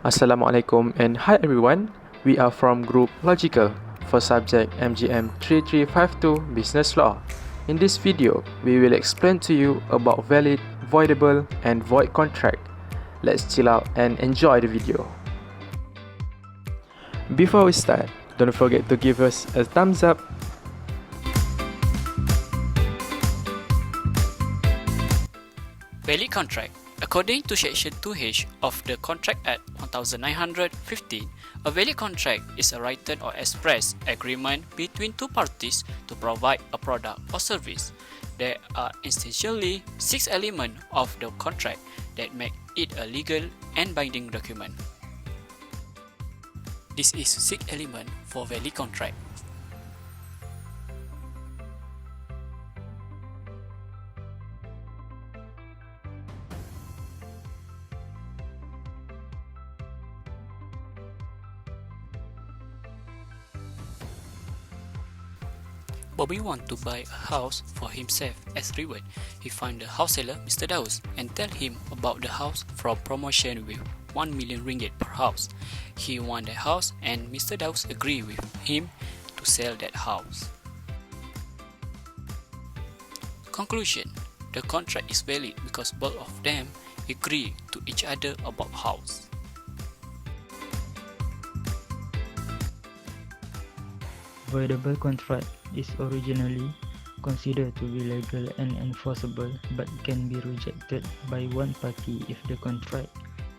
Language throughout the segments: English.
Assalamualaikum and hi everyone. We are from group Lawgical for subject MGM 3352 Business Law. In this video, we will explain to you about valid, voidable and void contract. Let's chill out and enjoy the video. Before we start, don't forget to give us a thumbs up. Valid contract. According to Section 2H of the Contract Act 1915, a valid contract is a written or express agreement between two parties to provide a product or service. There are essentially 6 elements of the contract that make it a legal and binding document. This is 6 elements for valid contract. Bobby wants to buy a house for himself. As reward, he finds the house seller, Mr. Daus, and tell him about the house from promotion with 1 million ringgit per house. He wants the house and Mr. Daus agree with him to sell that house. Conclusion: the contract is valid because both of them agree to each other about house. Voidable contract is originally considered to be legal and enforceable but can be rejected by one party if the contract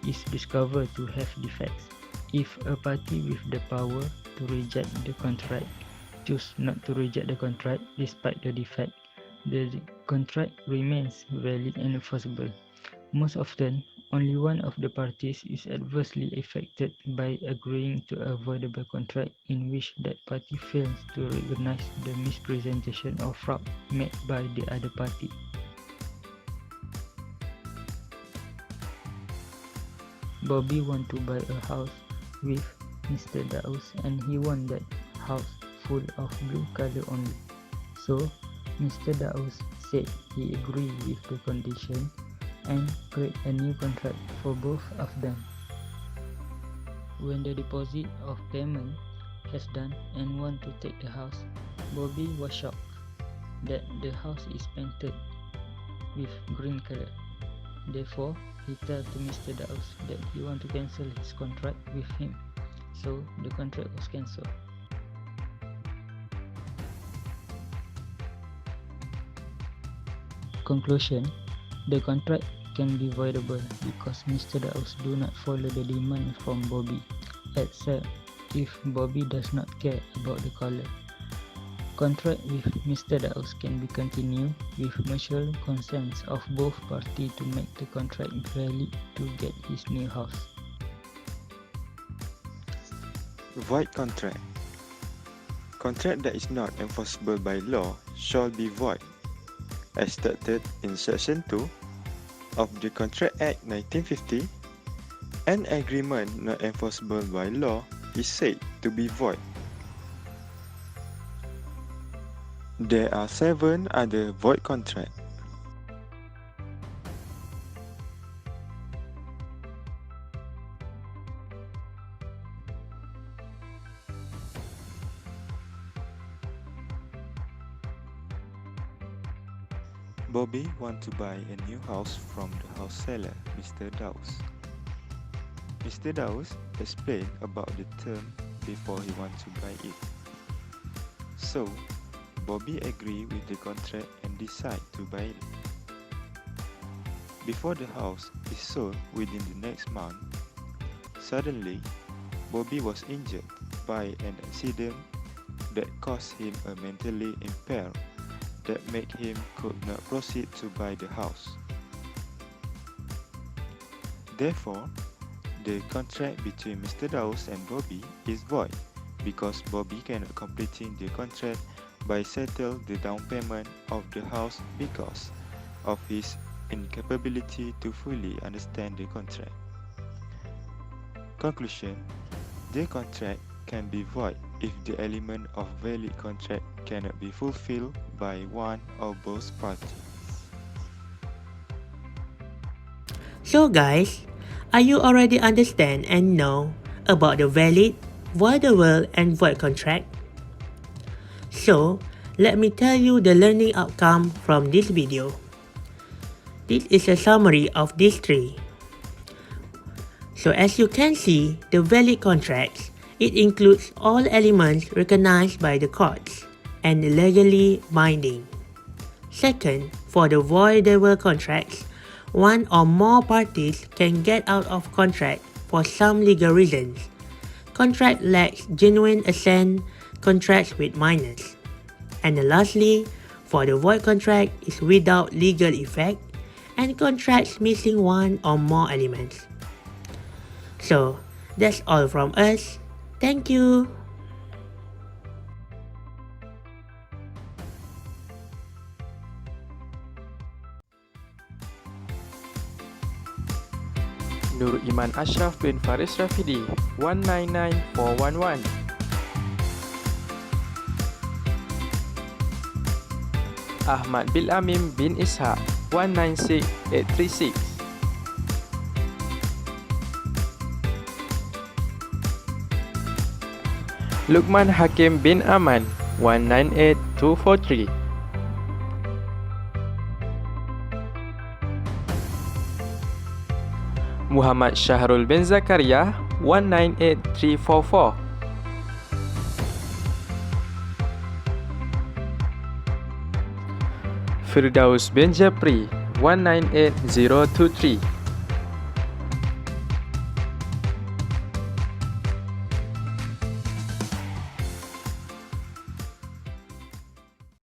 is discovered to have defects. If a party with the power to reject the contract chooses not to reject the contract despite the defect, the contract remains valid and enforceable. Most often, only one of the parties is adversely affected by agreeing to a voidable contract in which that party fails to recognize the misrepresentation or fraud made by the other party. Bobby wants to buy a house with Mr. Daus and he wants that house full of blue color only. So, Mr. Daus said he agreed with the condition and create a new contract for both of them. When the deposit of payment has done and want to take the house, Bobby was shocked that the house is painted with green color. Therefore, he told to Mr. Daus that he want to cancel his contract with him. So the contract was cancelled. Conclusion: the contract can be voidable because Mr. Daus do not follow the demand from Bobby, except if Bobby does not care about the color. Contract with Mr. Daus can be continued with mutual consent of both parties to make the contract valid to get his new house. Void contract. Contract that is not enforceable by law shall be void, as stated in Section 2 of the Contract Act 1950. An agreement not enforceable by law is said to be void. There are 7 other void contracts. Bobby wants to buy a new house from the house seller, Mr. Daus. Mr. Daus explained about the term before he wants to buy it. So, Bobby agreed with the contract and decide to buy it. Before the house is sold within the next month, suddenly, Bobby was injured by an accident that caused him a mentally impaired that made him could not proceed to buy the house. Therefore, the contract between Mr. Daus and Bobby is void because Bobby cannot completing the contract by settle the down payment of the house because of his incapability to fully understand the contract. Conclusion: the contract can be void if the element of valid contract cannot be fulfilled by one or both parties. So guys, Are you already understand and know about the valid, voidable, and void contract? So, let me tell you the learning outcome from this video. This is a summary of these three. So as you can see, the valid contracts, it includes all elements recognized by the courts and legally binding. Second, for the voidable contracts, one or more parties can get out of contract for some legal reasons. Contract lacks genuine assent, contracts with minors. And lastly, for the void contract is without legal effect and contracts missing one or more elements. So, that's all from us. Thank you. Nur Iman Ashraf bin Faris Rafidi 199411. Ahmad Bilamim bin Ishak 196836. Luqman Hakim bin Aman 198243. Muhammad Shahrul bin Zakaria 198344. Firdaus Bin Japre 198023.